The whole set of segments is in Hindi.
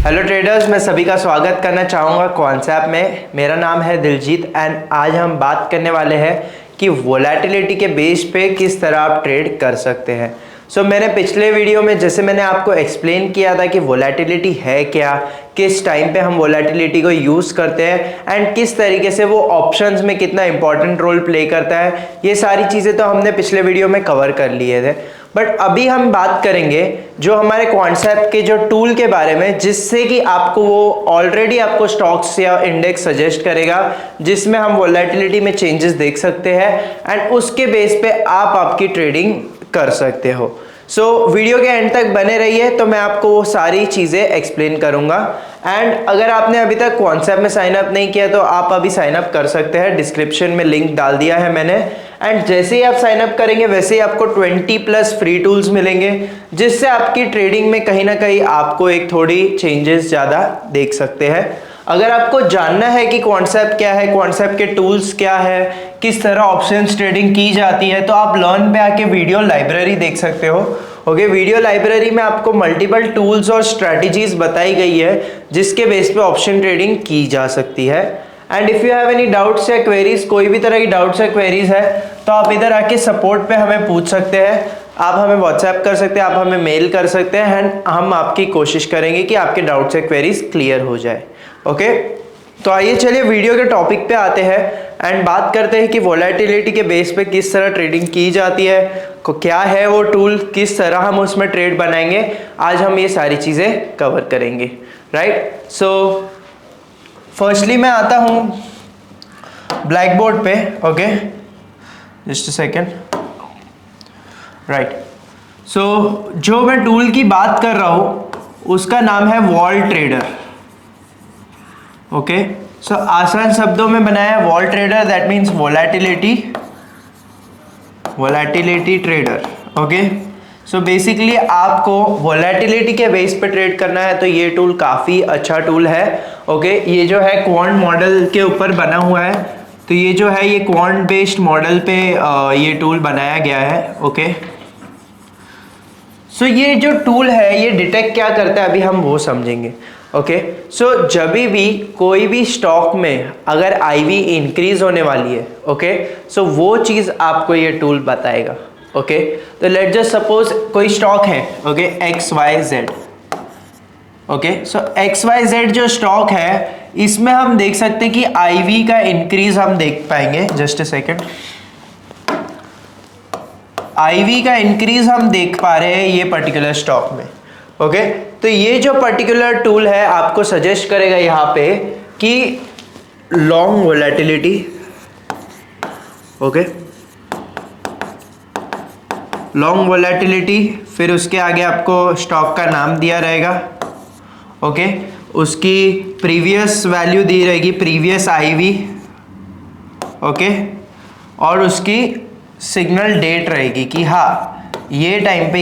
हेलो ट्रेडर्स, मैं सभी का स्वागत करना चाहूँगा कॉन्सेप्ट में। मेरा नाम है दिलजीत एंड आज हम बात करने वाले हैं कि वोलेटिलिटी के बेस पे किस तरह आप ट्रेड कर सकते हैं। मैंने पिछले वीडियो में जैसे मैंने आपको एक्सप्लेन किया था कि वोलेटिलिटी है क्या, किस टाइम पे हम वोलेटिलिटी को यूज़ करते हैं एंड किस तरीके से वो ऑप्शंस में कितना इंपॉर्टेंट रोल प्ले करता है, ये सारी चीज़ें तो हमने पिछले वीडियो में कवर कर लिए थे। बट अभी हम बात करेंगे जो हमारे कॉन्सेप्ट के जो टूल के बारे में, जिससे कि आपको वो ऑलरेडी आपको स्टॉक्स या इंडेक्स सजेस्ट करेगा जिसमें हम वोलेटिलिटी में चेंजेस देख सकते हैं एंड उसके बेस पे आप आपकी ट्रेडिंग कर सकते हो। वीडियो के एंड तक बने रहिए, तो मैं आपको वो सारी चीज़ें एक्सप्लेन करूंगा। एंड अगर आपने अभी तक कॉन्सेप्ट में साइन अप नहीं किया तो आप अभी साइन अप कर सकते हैं, डिस्क्रिप्शन में लिंक डाल दिया है मैंने। एंड जैसे ही आप साइन अप करेंगे वैसे ही आपको 20+ फ्री टूल्स मिलेंगे, जिससे आपकी ट्रेडिंग में कहीं ना कहीं आपको एक थोड़ी चेंजेस ज़्यादा देख सकते हैं। अगर आपको जानना है कि कॉन्सेप्ट क्या है, कॉन्सेप्ट के टूल्स क्या है, किस तरह ऑप्शंस ट्रेडिंग की जाती है, तो आप लर्न पे आके वीडियो लाइब्रेरी देख सकते हो। ओके, वीडियो लाइब्रेरी में आपको मल्टीपल टूल्स और स्ट्रैटेजीज बताई गई है जिसके बेस पे ऑप्शन ट्रेडिंग की जा सकती है। And if you have any doubts या क्वेरीज, कोई भी तरह की डाउट्स या क्वेरीज है तो आप इधर आके सपोर्ट पे हमें पूछ सकते हैं। आप हमें व्हाट्सएप कर सकते हैं, आप हमें मेल कर सकते हैं एंड हम आपकी कोशिश करेंगे कि आपके डाउट्स या क्वेरीज क्लियर हो जाए। ओके, तो आइए चलिए वीडियो के टॉपिक पे आते हैं एंड बात करते हैं कि वोलेटिलिटी के बेस पे किस तरह ट्रेडिंग की जाती है, क्या है वो टूल, किस तरह हम उसमें ट्रेड बनाएंगे। आज हम ये सारी चीज़ें कवर करेंगे, राइट। फर्स्टली मैं आता हूँ ब्लैक बोर्ड पे। Okay, just a second, right. जो मैं टूल की बात कर रहा हूँ उसका नाम है वॉल ट्रेडर। ओके, आसान शब्दों में बनाया wall trader, that means volatility trader. Okay, basically आपको वोलेटिलिटी के बेस पे ट्रेड करना है तो ये टूल काफ़ी अच्छा टूल है। ओके, ये जो है क्वांट मॉडल के ऊपर बना हुआ है, तो ये जो है ये क्वांट बेस्ड मॉडल पे ये टूल बनाया गया है। ओके, ये जो टूल है ये डिटेक्ट क्या करता है अभी हम वो समझेंगे। ओके, जब भी कोई भी स्टॉक में अगर आईवी इंक्रीज होने वाली है, ओके, वो चीज़ आपको ये टूल बताएगा। ओके, तो लेट जस्ट सपोज कोई स्टॉक है, ओके, XYZ। ओके, XYZ जो स्टॉक है इसमें हम देख सकते हैं कि आईवी का इंक्रीज हम देख पाएंगे। जस्ट अ सेकेंड, आईवी का इंक्रीज हम देख पा रहे हैं ये पर्टिकुलर स्टॉक में। ओके, तो ये जो पर्टिकुलर टूल है आपको सजेस्ट करेगा यहाँ पे कि long volatility. Okay, long volatility, फिर उसके आगे आपको स्टॉक का नाम दिया रहेगा। ओके, उसकी प्रीवियस वैल्यू दी रहेगी, प्रीवियस आईवी। ओके, और उसकी सिग्नल डेट रहेगी कि हाँ ये टाइम पे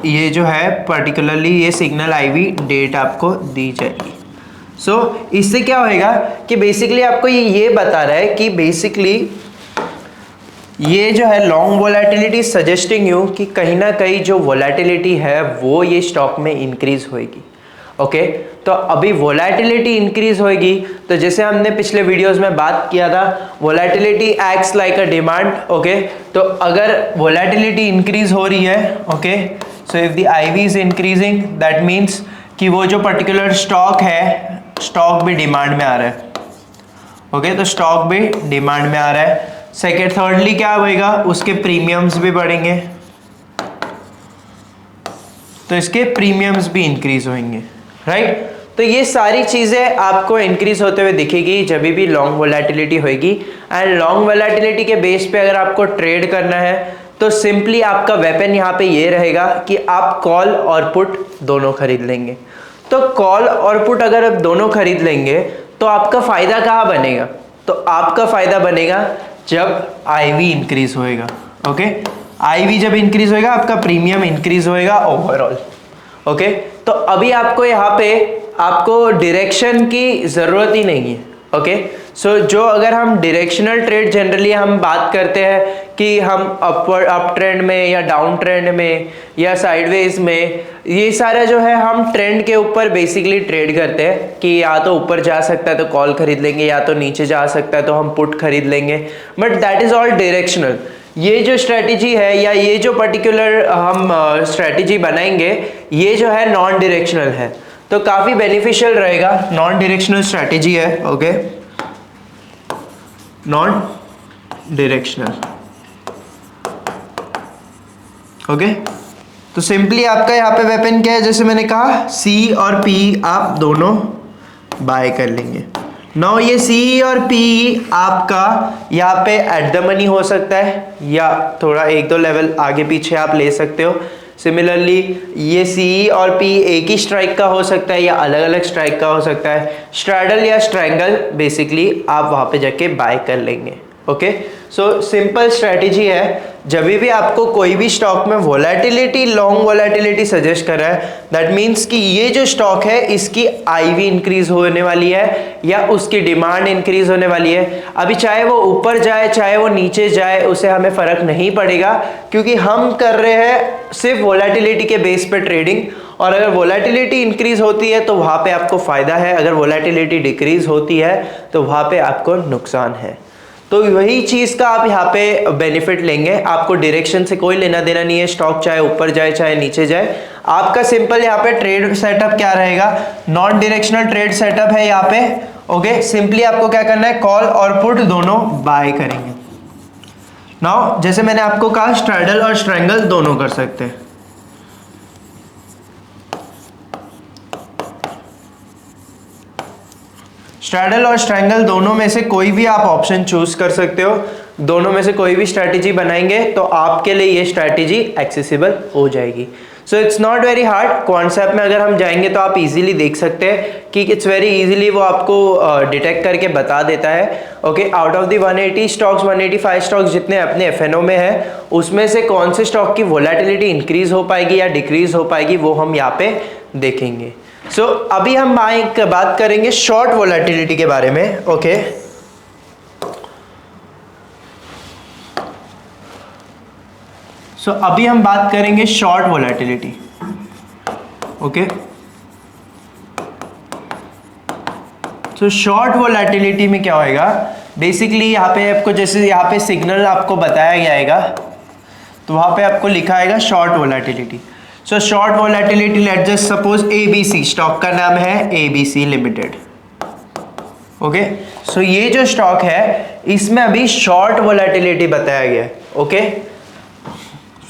ये जो है पर्टिकुलरली ये सिग्नल आईवी डेट आपको दी जाएगी। इससे क्या होएगा कि बेसिकली आपको ये बता रहा है कि बेसिकली ये जो है लॉन्ग वोलेटिलिटी सजेस्टिंग यू कि कहीं ना कहीं जो वोलेटिलिटी है वो ये स्टॉक में इंक्रीज होएगी। ओके, तो अभी वोलेटिलिटी इंक्रीज होएगी तो जैसे हमने पिछले वीडियोस में बात किया था, volatility acts like a demand. Okay, तो अगर वोलेटिलिटी इंक्रीज हो रही है, okay, if the IV is increasing that means कि वो जो पर्टिकुलर स्टॉक है, स्टॉक भी डिमांड में आ रहा है। ओके, तो स्टॉक भी डिमांड में आ रहा है। सेकेंड, थर्डली क्या होएगा, उसके प्रीमियम्स भी बढ़ेंगे, तो इसके प्रीमियम्स भी इंक्रीज होंगे, राइट। तो ये सारी चीज़ें आपको इंक्रीज होते हुए दिखेगी जब भी लॉन्ग वोलेटिलिटी होगी। एंड लॉन्ग वोलेटिलिटी के बेस पे अगर आपको ट्रेड करना है तो सिंपली आपका वेपन यहाँ पे ये रहेगा कि आप कॉल और पुट दोनों खरीद लेंगे। तो कॉल और पुट अगर आप दोनों खरीद लेंगे तो आपका फ़ायदा कहाँ बनेगा, तो आपका फ़ायदा बनेगा जब आईवी इंक्रीज होएगा। ओके, आईवी जब इंक्रीज होएगा आपका प्रीमियम इंक्रीज होएगा ओवरऑल। ओके, तो अभी आपको यहाँ पे आपको डायरेक्शन की ज़रूरत ही नहीं है। ओके। सो जो अगर हम डायरेक्शनल ट्रेड जनरली हम बात करते हैं कि हम अप ट्रेंड में या डाउन ट्रेंड में या साइडवेज में, ये सारा जो है हम ट्रेंड के ऊपर बेसिकली ट्रेड करते हैं कि या तो ऊपर जा सकता है तो कॉल खरीद लेंगे, या तो नीचे जा सकता है तो हम पुट खरीद लेंगे, but that is all directional. ये जो स्ट्रेटजी है या ये जो पर्टिकुलर हम स्ट्रेटजी बनाएंगे, ये जो है नॉन डायरेक्शनल है, तो काफ़ी बेनिफिशियल रहेगा। नॉन डायरेक्शनल स्ट्रेटजी है, ओके, नॉन डायरेक्शनल, ओके। तो सिंपली आपका यहाँ पे वेपन क्या है, जैसे मैंने कहा सी और पी आप दोनों बाय कर लेंगे। नाउ ये सी और पी आपका यहाँ पे एट द मनी हो सकता है या थोड़ा एक दो लेवल आगे पीछे आप ले सकते हो। सिमिलरली ये सी और पी एक ही स्ट्राइक का हो सकता है या अलग अलग स्ट्राइक का हो सकता है। स्ट्रैडल या स्ट्रैंगल बेसिकली आप वहाँ पे जाके बाय कर लेंगे, ओके। सो सिंपल स्ट्रैटेजी है, जब भी आपको कोई भी स्टॉक में वोलेटिलिटी, लॉन्ग वोलेटिलिटी सजेस्ट कर रहा है, दैट मीन्स कि ये जो स्टॉक है इसकी आईवी इंक्रीज होने वाली है या उसकी डिमांड इंक्रीज होने वाली है। अभी चाहे वो ऊपर जाए चाहे वो नीचे जाए, उसे हमें फर्क नहीं पड़ेगा, क्योंकि हम कर रहे हैं सिर्फ वोलेटिलिटी के बेस पे ट्रेडिंग। और अगर वोलेटिलिटी इंक्रीज होती है तो वहाँ पे आपको फायदा है, अगर वोलेटिलिटी डिक्रीज होती है तो वहाँ पे आपको नुकसान है। तो वही चीज़ का आप यहाँ पे बेनिफिट लेंगे। आपको डायरेक्शन से कोई लेना देना नहीं है, स्टॉक चाहे ऊपर जाए चाहे नीचे जाए। आपका सिंपल यहाँ पे ट्रेड सेटअप क्या रहेगा, नॉन डायरेक्शनल ट्रेड सेटअप है यहाँ पे, ओके। सिंपली आपको क्या करना है, कॉल और पुट दोनों बाय करेंगे। नाउ जैसे मैंने आपको कहा स्ट्रैडल और स्ट्रैंगल दोनों कर सकते हैं। स्ट्रैडल और स्ट्रैंगल दोनों में से कोई भी आप ऑप्शन चूज कर सकते हो। दोनों में से कोई भी स्ट्रैटेजी बनाएंगे तो आपके लिए ये स्ट्रैटेजी एक्सेसिबल हो जाएगी। So it's not very hard. Concept में अगर हम जाएंगे तो आप इजीली देख सकते हैं कि इट्स वेरी इजीली वो आपको डिटेक्ट करके बता देता है, okay. Out of the 180 stocks, 185 stocks जितने अपने एफएनओ में है, उसमें से कौन से स्टॉक की वोलेटिलिटी इंक्रीज हो पाएगी या डिक्रीज हो पाएगी, वो हम यहाँ पे देखेंगे। सो अभी हम बात करेंगे शॉर्ट वोलेटिलिटी के बारे में, ओके। सो अभी हम बात करेंगे short volatility, okay. So short volatility में क्या होएगा, बेसिकली यहाँ पे आपको जैसे यहाँ पे सिग्नल आपको बताया जाएगा तो वहाँ पे आपको लिखा आएगा short volatility. So short volatility, let's just suppose ABC, stock का नाम है ABC लिमिटेड, ओके। सो ये जो स्टॉक है इसमें अभी शॉर्ट वोलेटिलिटी बताया गया है, ओके।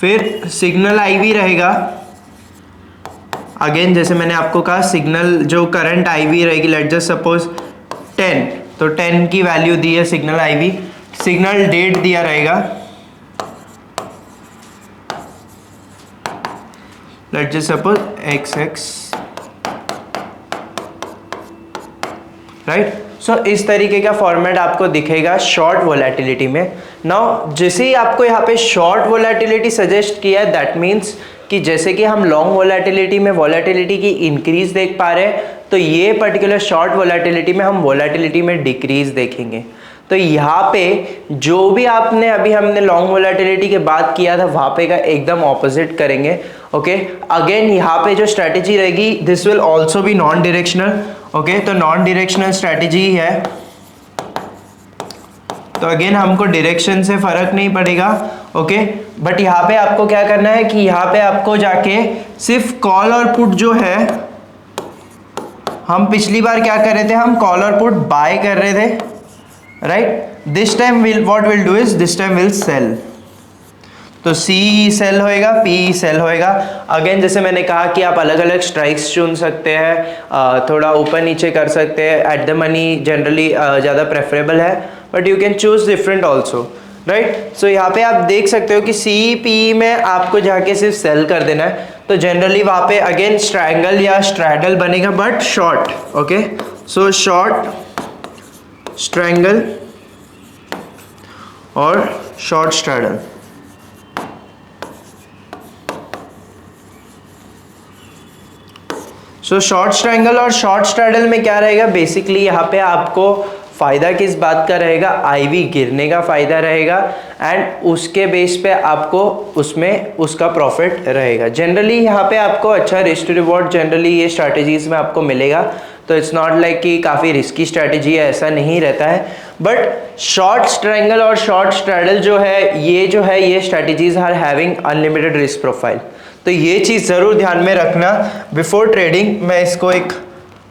फिर सिग्नल IV रहेगा, अगेन जैसे मैंने आपको कहा सिग्नल जो करंट IV रहेगी, लेट्स जस्ट सपोज 10, तो 10 की वैल्यू दी है सिग्नल IV। सिग्नल डेट दिया रहेगा, let's just suppose XX, right. So इस तरीके का फॉर्मेट आपको दिखेगा शॉर्ट वोलेटिलिटी में। नाउ जैसे ही आपको यहाँ पे शॉर्ट वोलेटिलिटी सजेस्ट किया है, दैट मीन्स कि जैसे कि हम लॉन्ग वोलेटिलिटी में वोलेटिलिटी की इंक्रीज देख पा रहे हैं, तो ये पर्टिकुलर शॉर्ट वोलेटिलिटी में हम वोलेटिलिटी में डिक्रीज देखेंगे। तो यहाँ पे जो भी आपने अभी हमने लॉन्ग वोलेटिलिटी के बात किया था वहाँ पे का एकदम ऑपोजिट करेंगे, ओके। अगेन यहाँ पे जो स्ट्रेटेजी रहेगी, this will also be non directional, okay. तो नॉन डायरेक्शनल स्ट्रेटेजी है, तो अगेन हमको डायरेक्शन से फर्क नहीं पड़ेगा, ओके। बट यहाँ पे आपको क्या करना है कि यहाँ पे आपको जाके सिर्फ कॉल और पुट जो है, हम पिछली बार क्या कर रहे थे, हम कॉल और पुट बाय कर रहे थे, right. This time what will do is this time will sell. तो C सेल होएगा, P सेल होएगा। अगेन जैसे मैंने कहा कि आप अलग अलग स्ट्राइक्स चुन सकते हैं, थोड़ा ऊपर नीचे कर सकते हैं। एट द मनी जनरली ज़्यादा प्रेफरेबल है, but you can choose different also, right. So यहाँ पे आप देख सकते हो कि C P में आपको जाके सिर्फ सेल कर देना है, तो जनरली वहाँ पे अगेन स्ट्रैंगल या स्ट्रैडल बनेगा, but short, okay. So short, strangle और short straddle. So short strangle और शॉर्ट स्ट्रैडल में क्या रहेगा, बेसिकली यहाँ पे आपको फ़ायदा किस बात का रहेगा, आईवी गिरने का फ़ायदा रहेगा एंड उसके बेस पे आपको उसमें उसका प्रॉफिट रहेगा। जनरली यहाँ पे आपको अच्छा रिस्क टू रिवॉर्ड जनरली ये स्ट्रैटेजीज़ में आपको मिलेगा, तो इट्स नॉट लाइक कि काफ़ी रिस्की स्ट्रैटेजी है, ऐसा नहीं रहता है। बट शॉर्ट स्ट्रैंगल और शॉर्ट स्ट्रैडल जो है ये strategies are having unlimited risk profile, तो ये चीज़ ज़रूर ध्यान में रखना बिफोर ट्रेडिंग। मैं इसको एक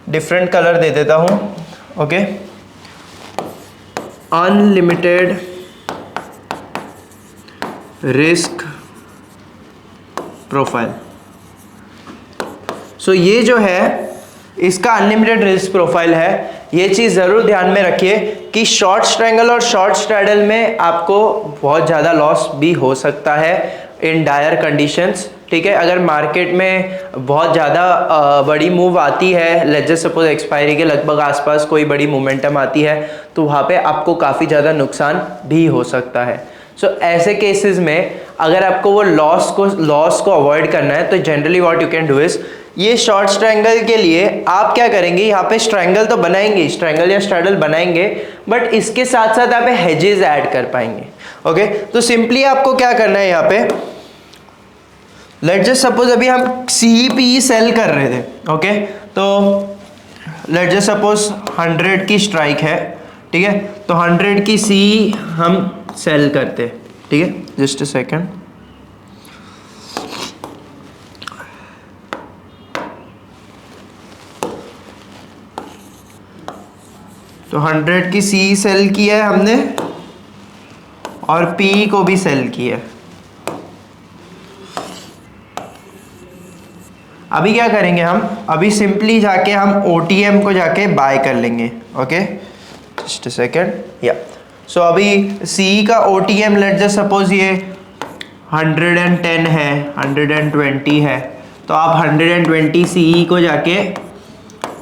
डिफरेंट कलर दे देता हूँ, ओके। अनलिमिटेड रिस्क प्रोफाइल, सो ये जो है इसका अनलिमिटेड रिस्क प्रोफाइल है। ये चीज़ ज़रूर ध्यान में रखिए कि शॉर्ट स्ट्रैंगल और शॉर्ट स्ट्रैडल में आपको बहुत ज़्यादा लॉस भी हो सकता है इन डायर कंडीशंस, ठीक है। अगर मार्केट में बहुत ज़्यादा बड़ी मूव आती है, लेट्स जस्ट सपोज एक्सपायरी के लगभग आसपास कोई बड़ी मोमेंटम आती है, तो वहाँ पे आपको काफ़ी ज़्यादा नुकसान भी हो सकता है। सो ऐसे केसेस में अगर आपको वो लॉस को अवॉइड करना है, तो generally what you can do is, ये शॉर्ट स्ट्रैंगल के लिए आप क्या करेंगे, यहाँ पे स्ट्रैंगल तो बनाएंगे, स्ट्रैंगल या स्ट्रैडल बनाएंगे, बट इसके साथ साथ आप हेजेस ऐड कर पाएंगे, ओके। तो सिंपली आपको क्या करना है, यहाँ पे लेट्स जस्ट सपोज अभी हम CPE सेल कर रहे थे, ओके। तो लेट्स जस्ट सपोज 100 की स्ट्राइक है, ठीक है, तो 100 की CE हम सेल करते, ठीक है। जस्ट अ सेकेंड, तो 100 की CE सेल की है हमने और PE को भी सेल किया है। अभी क्या करेंगे हम, अभी सिंपली जाके हम OTM को जाके बाय कर लेंगे, ओके। जस्ट अ सेकेंड, या सो अभी CE का OTM लेट्स जस्ट सपोज ये 110 है, 120 है, तो आप 120 CE को जाके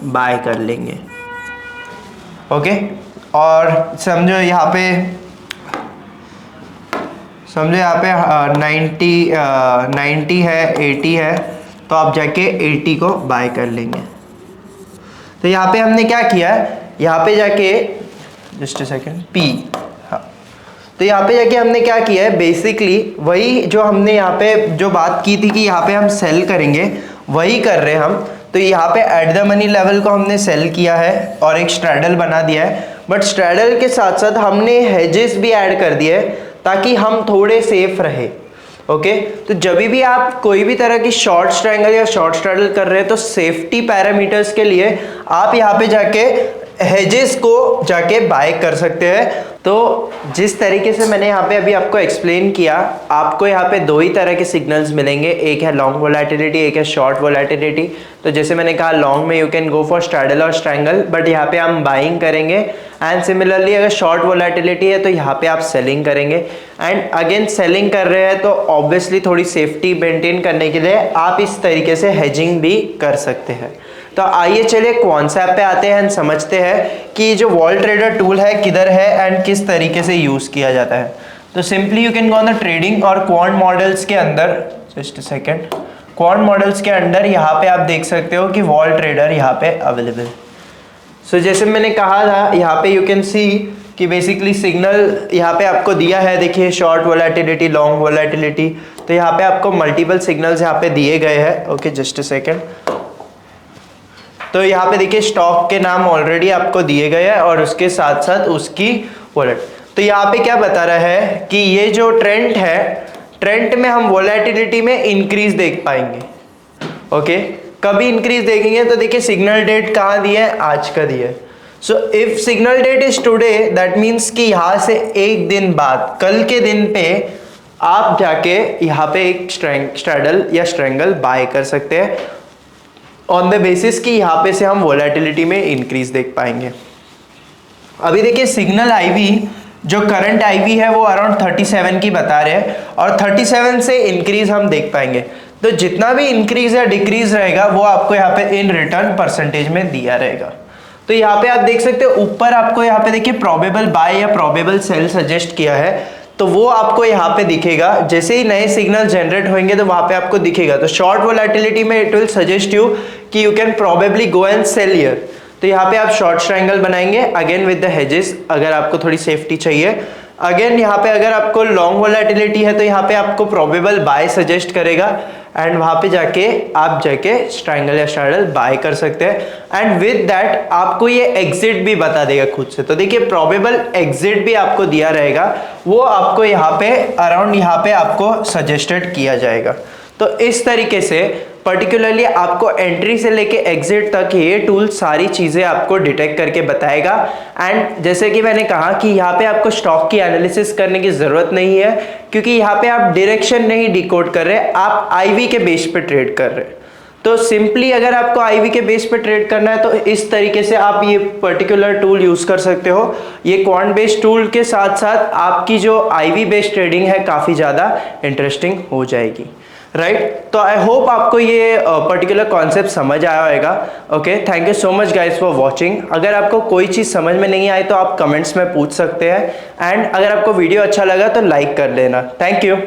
बाय कर लेंगे, ओके। और समझो यहाँ पे 90 है, 80 है, तो आप जाके 80 को बाय कर लेंगे। तो यहाँ पे हमने क्या किया है, यहाँ पे जाके जस्ट अ सेकेंड P, हाँ, तो यहाँ पे जाके हमने क्या किया है, बेसिकली वही जो हमने यहाँ पे जो बात की थी कि यहाँ पे हम सेल करेंगे, वही कर रहे हैं हम। तो यहाँ पे एट द मनी लेवल को हमने सेल किया है और एक स्ट्रैडल बना दिया है, बट स्ट्रैडल के साथ साथ हमने हेजेस भी ऐड कर दिए है ताकि हम थोड़े सेफ रहे, ओके। तो जब भी आप कोई भी तरह की शॉर्ट स्ट्रैंगल या शॉर्ट स्ट्रैडल कर रहे हैं, तो सेफ्टी पैरामीटर्स के लिए आप यहाँ पे जाके हेजेस को जाके बाय कर सकते हैं। तो जिस तरीके से मैंने यहाँ पे अभी आपको एक्सप्लेन किया, आपको यहाँ पे दो ही तरह के सिग्नल्स मिलेंगे, एक है लॉन्ग वोलेटिलिटी, एक है शॉर्ट वोलेटिलिटी। तो जैसे मैंने कहा लॉन्ग में you can go for straddle और स्ट्रैंगल, बट यहाँ पे हम बाइंग करेंगे, एंड सिमिलरली अगर शॉर्ट वोलेटिलिटी है तो यहाँ पे आप सेलिंग करेंगे। एंड अगेन सेलिंग कर रहे हैं तो ऑब्वियसली थोड़ी सेफ्टी मेंटेन करने के लिए आप इस तरीके से हेजिंग भी कर सकते हैं। तो आइए चलिए कॉन्सेप्ट पे आते हैं एंड समझते हैं कि जो वॉल ट्रेडर टूल है किधर है एंड किस तरीके से यूज़ किया जाता है। तो simply you can go on the trading और क्वांट मॉडल्स के अंदर, just a second, quant models के अंदर यहाँ पे आप देख सकते हो कि वॉल ट्रेडर यहाँ पे अवेलेबल। सो जैसे मैंने कहा था, यहाँ पे यू कैन सी कि बेसिकली सिग्नल यहाँ पे आपको दिया है, देखिए शॉर्ट वोलेटिलिटी, लॉन्ग वोलेटिलिटी। तो यहाँ पे आपको मल्टीपल सिग्नल्स यहाँ पे दिए गए हैं, ओके। जस्ट अ सेकेंड, तो यहाँ पे देखिए स्टॉक के नाम ऑलरेडी आपको दिए गए हैं और उसके साथ साथ उसकी वॉलेट। तो यहाँ पे क्या बता रहा है कि ये जो ट्रेंड है, ट्रेंड में हम वोलेटिलिटी में इंक्रीज देख पाएंगे, ओके। कभी इंक्रीज देखेंगे तो देखिए सिग्नल डेट कहाँ दिया है, आज का दिया है। So if signal date is today, that means कि यहाँ से एक दिन बाद, कल के दिन पे आप जाके यहाँ पे एक स्ट्रैडल या स्ट्रैंगल बाय कर सकते हैं ऑन द बेसिस कि यहाँ पे से हम वोलेटिलिटी में इंक्रीज देख पाएंगे। अभी देखिए सिग्नल आईवी, जो करंट आईवी है वो अराउंड 37 की बता रहे हैं और 37 से इंक्रीज हम देख पाएंगे। तो जितना भी इंक्रीज या डिक्रीज रहेगा वो आपको यहाँ पे इन रिटर्न परसेंटेज में दिया रहेगा। तो यहाँ पे आप देख सकते हो ऊपर आपको यहाँ पे देखिए प्रोबेबल बाय या प्रोबेबल सेल सजेस्ट किया है, तो वो आपको यहाँ पे दिखेगा। जैसे ही नए सिग्नल जनरेट होंगे तो वहां पे आपको दिखेगा। तो शॉर्ट वोलेटिलिटी में इट विल सजेस्ट यू कि you can probably go and sell here. तो यहाँ पे आप शॉर्ट ट्रायंगल बनाएंगे अगेन विद द हेजेस, अगर आपको थोड़ी सेफ्टी चाहिए। अगेन यहाँ पे अगर आपको लॉन्ग वोलेटिलिटी है तो यहाँ पे आपको प्रोबेबल बाय सजेस्ट करेगा एंड वहाँ पे जाके आप ट्रायंगल या स्ट्रैडल बाय कर सकते हैं। एंड विद दैट आपको ये एग्जिट भी बता देगा खुद से। तो देखिए प्रोबेबल एग्जिट भी आपको दिया रहेगा, वो आपको यहाँ पे अराउंड यहाँ पे आपको सजेस्टेड किया जाएगा। तो इस तरीके से पर्टिकुलरली आपको एंट्री से लेके एग्जिट तक ये टूल सारी चीज़ें आपको डिटेक्ट करके बताएगा। एंड जैसे कि मैंने कहा कि यहाँ पे आपको स्टॉक की एनालिसिस करने की ज़रूरत नहीं है, क्योंकि यहाँ पे आप डायरेक्शन नहीं डिकोड कर रहे, आप आईवी के बेस पे ट्रेड कर रहे। तो सिंपली अगर आपको आईवी के बेस पे ट्रेड करना है तो इस तरीके से आप ये पर्टिकुलर टूल यूज़ कर सकते हो। ये क्वांट बेस्ड टूल के साथ साथ आपकी जो आईवी बेस्ड ट्रेडिंग है काफ़ी ज़्यादा इंटरेस्टिंग हो जाएगी, राइट। तो आई होप आपको ये पर्टिकुलर कॉन्सेप्ट समझ आया होगा। Okay, thank you so much guys for watching. अगर आपको कोई चीज़ समझ में नहीं आई तो आप कमेंट्स में पूछ सकते हैं। एंड अगर आपको वीडियो अच्छा लगा तो लाइक कर लेना। Thank you.